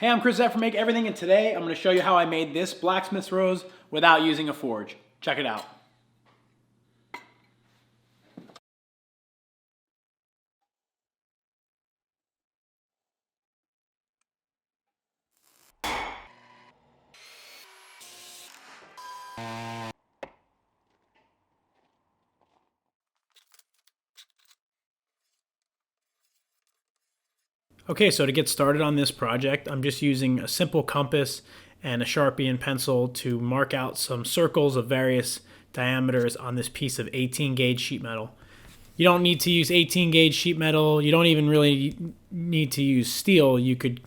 Hey, I'm Chris from Make Everything, and today I'm going to show you how I made this blacksmith's rose without using a forge. Check it out. Okay, so to get started on this project, I'm just using a simple compass and a Sharpie and pencil to mark out some circles of various diameters on this piece of 18 gauge sheet metal. You don't need to use 18 gauge sheet metal. You don't even really need to use steel. You could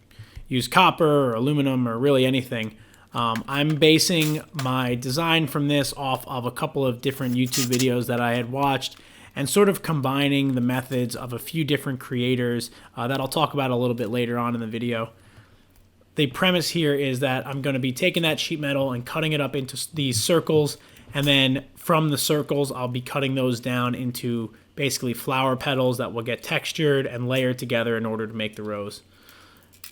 use copper or aluminum or really anything. I'm basing my design from this off of a couple of different YouTube videos that I had watched, and sort of combining the methods of a few different creators that I'll talk about a little bit later on in the video. The premise here is that I'm going to be taking that sheet metal and cutting it up into these circles, and then from the circles I'll be cutting those down into basically flower petals that will get textured and layered together in order to make the rose.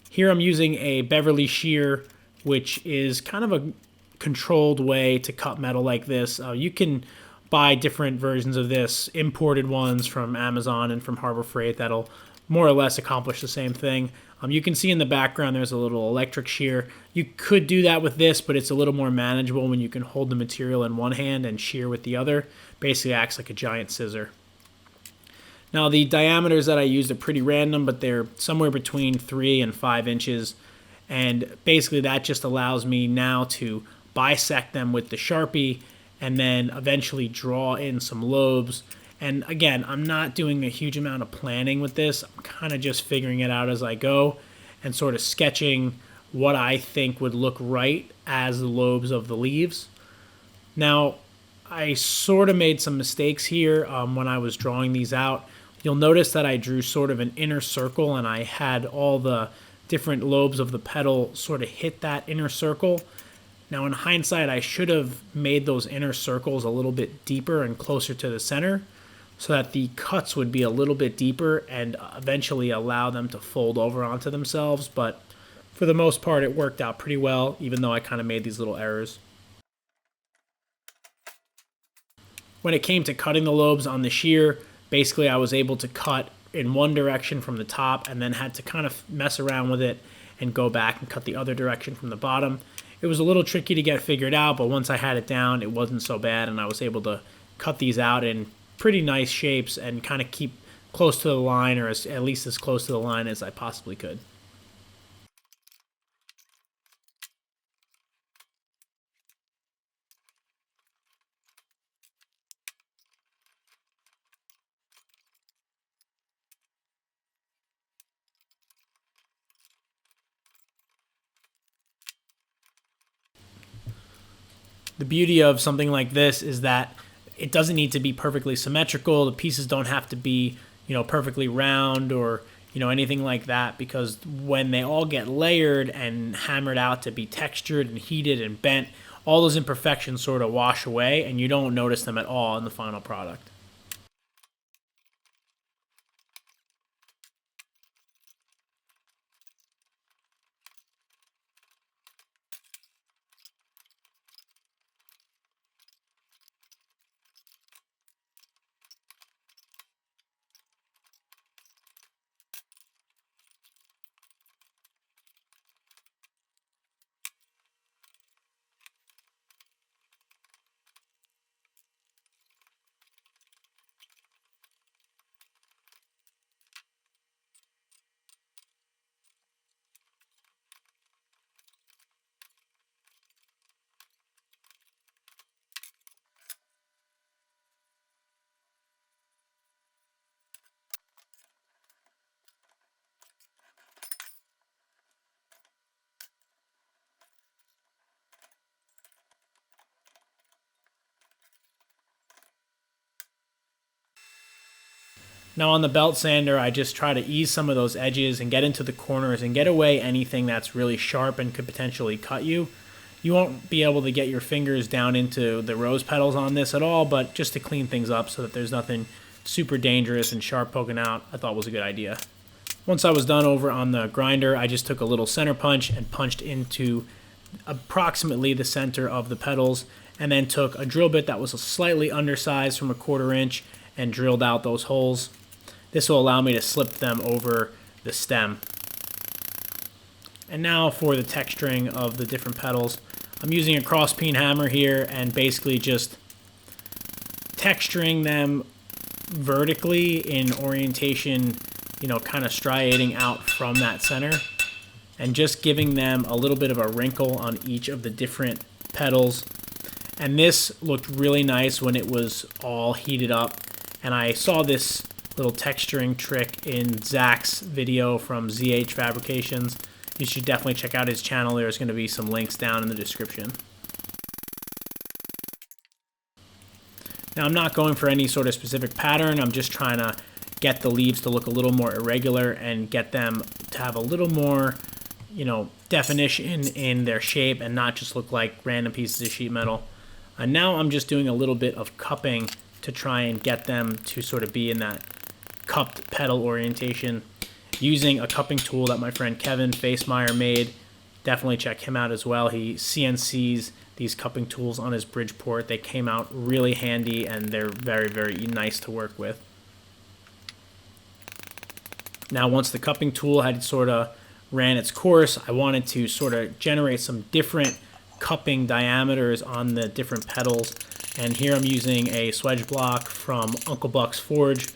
Here I'm using a Beverly shear, which is kind of a controlled way to cut metal like this. You can buy different versions of this, imported ones from Amazon and from Harbor Freight that'll more or less accomplish the same thing. You can see in the background there's a little electric shear. You could do that with this, but it's a little more manageable when you can hold the material in one hand and shear with the other. Basically acts like a giant scissor. Now the diameters that I used are pretty random, but they're somewhere between 3 and 5 inches. And basically that just allows me now to bisect them with the Sharpie and then eventually draw in some lobes. And again, I'm not doing a huge amount of planning with this. I'm kind of just figuring it out as I go and sort of sketching what I think would look right as the lobes of the leaves. Now, I sort of made some mistakes here when I was drawing these out. You'll notice that I drew sort of an inner circle and I had all the different lobes of the petal sort of hit that inner circle. Now in hindsight, I should have made those inner circles a little bit deeper and closer to the center so that the cuts would be a little bit deeper and eventually allow them to fold over onto themselves. But for the most part, it worked out pretty well, even though I kind of made these little errors. When it came to cutting the lobes on the shear, basically I was able to cut in one direction from the top and then had to kind of mess around with it and go back and cut the other direction from the bottom. It was a little tricky to get figured out, but once I had it down, it wasn't so bad, and I was able to cut these out in pretty nice shapes and kind of keep close to the line, or at least as close to the line as I possibly could. The beauty of something like this is that it doesn't need to be perfectly symmetrical. The pieces don't have to be, perfectly round or, anything like that, because when they all get layered and hammered out to be textured and heated and bent, all those imperfections sort of wash away and you don't notice them at all in the final product. Now on the belt sander, I just try to ease some of those edges and get into the corners and get away anything that's really sharp and could potentially cut you. You won't be able to get your fingers down into the rose petals on this at all, but just to clean things up so that there's nothing super dangerous and sharp poking out, I thought was a good idea. Once I was done over on the grinder, I just took a little center punch and punched into approximately the center of the petals, and then took a drill bit that was slightly undersized from 1/4 inch and drilled out those holes. This will allow me to slip them over the stem. And now for the texturing of the different petals. I'm using a cross peen hammer here and basically just texturing them vertically in orientation, kind of striating out from that center, and just giving them a little bit of a wrinkle on each of the different petals. And this looked really nice when it was all heated up. And I saw this little texturing trick in Zach's video from ZH Fabrications. You should definitely check out his channel. There's going to be some links down in the description. Now, I'm not going for any sort of specific pattern. I'm just trying to get the leaves to look a little more irregular and get them to have a little more, definition in their shape and not just look like random pieces of sheet metal. And now I'm just doing a little bit of cupping to try and get them to sort of be in that cupped petal orientation, using a cupping tool that my friend Kevin Facemeyer made. Definitely check him out as well. He CNCs these cupping tools on his Bridgeport. They came out really handy and they're very, very nice to work with. Now, once the cupping tool had sort of ran its course, I wanted to sort of generate some different cupping diameters on the different petals. And here I'm using a swedge block from Uncle Buck's Forge,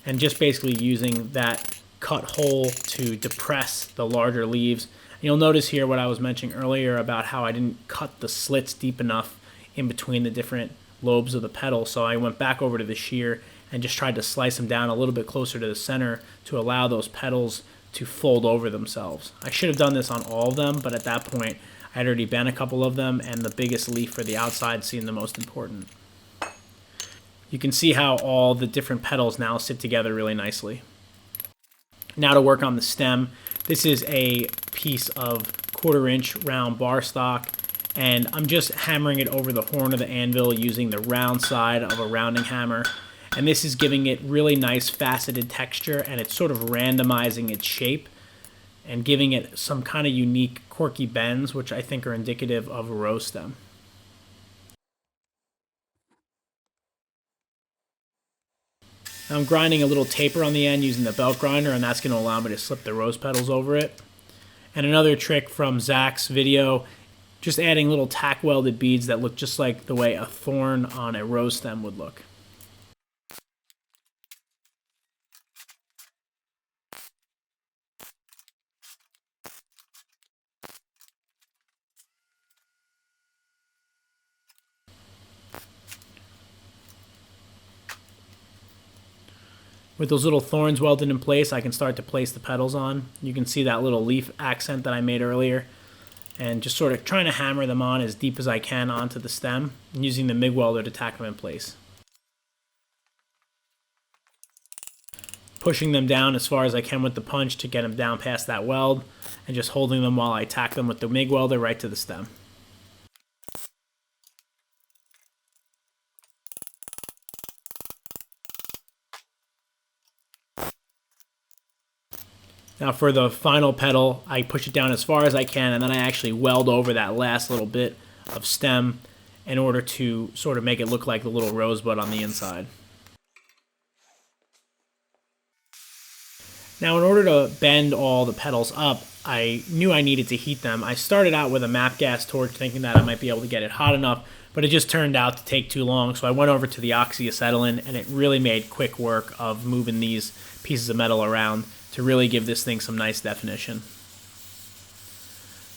and just basically using that cut hole to depress the larger leaves. And you'll notice here what I was mentioning earlier about how I didn't cut the slits deep enough in between the different lobes of the petal. So I went back over to the shear and just tried to slice them down a little bit closer to the center to allow those petals to fold over themselves. I should have done this on all of them, but at that point I had already bent a couple of them, and the biggest leaf for the outside seemed the most important. You can see how all the different petals now sit together really nicely. Now to work on the stem. This is a piece of 1/4 inch round bar stock, and I'm just hammering it over the horn of the anvil using the round side of a rounding hammer. And this is giving it really nice faceted texture, and it's sort of randomizing its shape and giving it some kind of unique quirky bends, which I think are indicative of a rose stem. I'm grinding a little taper on the end using the belt grinder, and that's going to allow me to slip the rose petals over it. And another trick from Zach's video, just adding little tack welded beads that look just like the way a thorn on a rose stem would look. With those little thorns welded in place, I can start to place the petals on. You can see that little leaf accent that I made earlier, and just sort of trying to hammer them on as deep as I can onto the stem, and using the MIG welder to tack them in place. Pushing them down as far as I can with the punch to get them down past that weld, and just holding them while I tack them with the MIG welder right to the stem. Now for the final petal, I push it down as far as I can, and then I actually weld over that last little bit of stem in order to sort of make it look like the little rosebud on the inside. Now in order to bend all the petals up, I knew I needed to heat them. I started out with a MAP gas torch thinking that I might be able to get it hot enough, but it just turned out to take too long, so I went over to the oxyacetylene, and it really made quick work of moving these pieces of metal around to really give this thing some nice definition.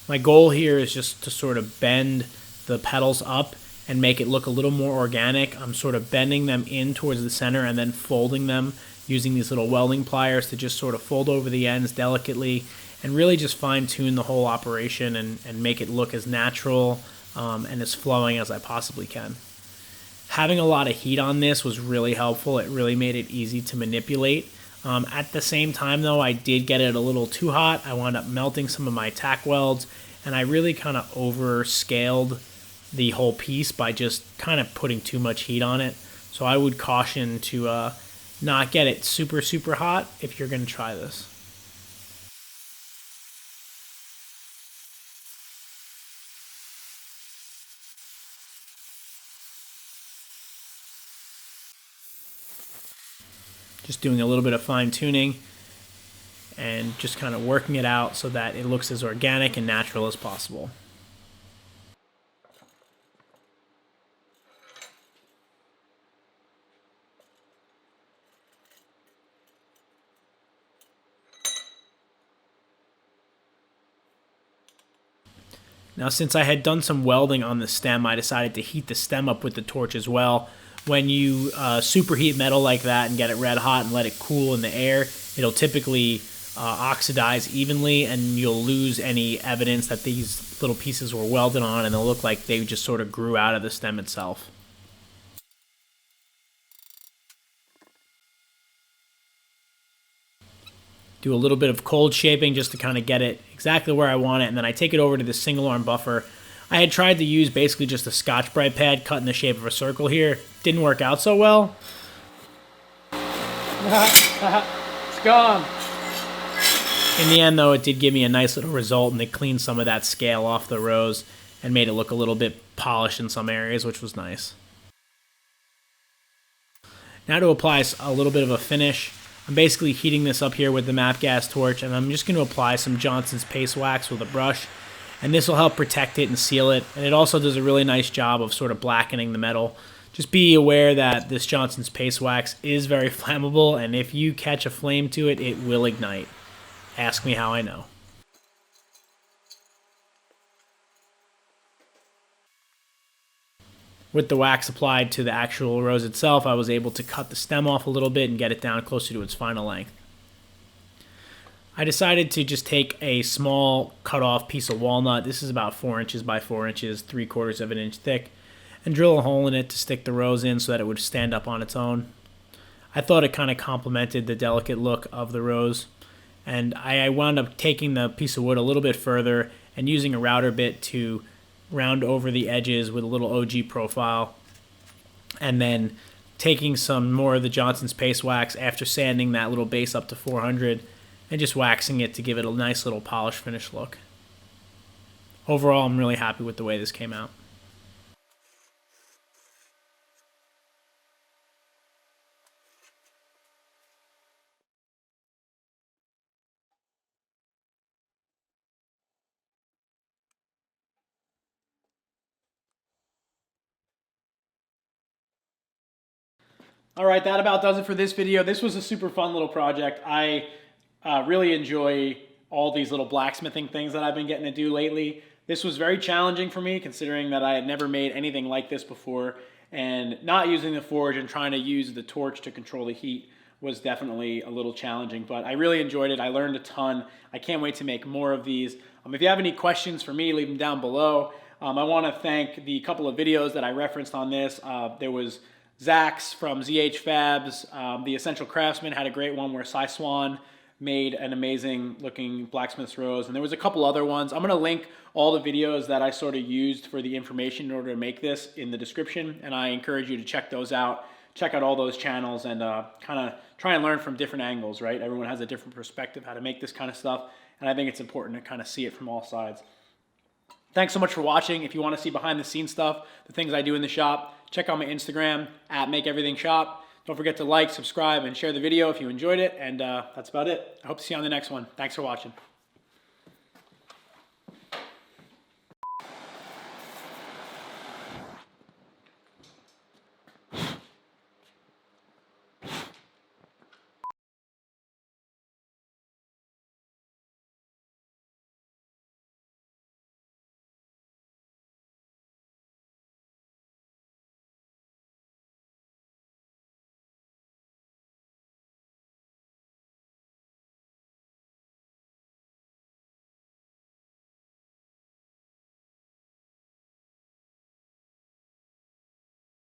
My goal here is just to sort of bend the petals up and make it look a little more organic. I'm sort of bending them in towards the center and then folding them using these little welding pliers to just sort of fold over the ends delicately and really just fine-tune the whole operation and make it look as natural and as flowing as I possibly can. Having a lot of heat on this was really helpful. It really made it easy to manipulate. At the same time, though, I did get it a little too hot. I wound up melting some of my tack welds, and I really kind of overscaled the whole piece by just kind of putting too much heat on it. So I would caution to not get it super, super hot if you're going to try this. Just doing a little bit of fine tuning and just kind of working it out so that it looks as organic and natural as possible. Now, since I had done some welding on the stem, I decided to heat the stem up with the torch as well. When you superheat metal like that and get it red hot and let it cool in the air, it'll typically oxidize evenly, and you'll lose any evidence that these little pieces were welded on, and they'll look like they just sort of grew out of the stem itself. Do a little bit of cold shaping just to kind of get it exactly where I want it, and then I take it over to the single arm buffer. I had tried to use basically just a Scotch-Brite pad cut in the shape of a circle here. Didn't work out so well. It's gone. In the end, though, it did give me a nice little result, and it cleaned some of that scale off the rows and made it look a little bit polished in some areas, which was nice. Now to apply a little bit of a finish, I'm basically heating this up here with the MAP gas torch, and I'm just going to apply some Johnson's paste wax with a brush, and this will help protect it and seal it, and it also does a really nice job of sort of blackening the metal. Just be aware that this Johnson's paste wax is very flammable, and if you catch a flame to it, it will ignite. Ask me how I know. With the wax applied to the actual rose itself, I was able to cut the stem off a little bit and get it down closer to its final length. I decided to just take a small cut off piece of walnut. This is about 4 inches by 4 inches, 3/4 of an inch thick, and drill a hole in it to stick the rose in so that it would stand up on its own. I thought it kind of complemented the delicate look of the rose, and I wound up taking the piece of wood a little bit further and using a router bit to round over the edges with a little OG profile, and then taking some more of the Johnson's paste wax after sanding that little base up to 400 and just waxing it to give it a nice little polished finish look. Overall, I'm really happy with the way this came out. All right, that about does it for this video. This was a super fun little project. I really enjoy all these little blacksmithing things that I've been getting to do lately. This was very challenging for me considering that I had never made anything like this before, and not using the forge and trying to use the torch to control the heat was definitely a little challenging, but I really enjoyed it. I learned a ton. I can't wait to make more of these. If you have any questions for me, leave them down below. I want to thank the couple of videos that I referenced on this. There was Zach's from ZH Fabs. The Essential Craftsman had a great one where Cy Swan made an amazing looking blacksmith's rose, and there was a couple other ones. I'm going to link all the videos that I sort of used for the information in order to make this in the description, and I encourage you to check those out. Check out all those channels and kind of try and learn from different angles, right? Everyone has a different perspective how to make this kind of stuff, and I think it's important to kind of see it from all sides. Thanks so much for watching. If you want to see behind the scenes stuff, the things I do in the shop, check out my Instagram at MakeEverythingShop. Don't forget to like, subscribe, and share the video if you enjoyed it. And that's about it. I hope to see you on the next one. Thanks for watching.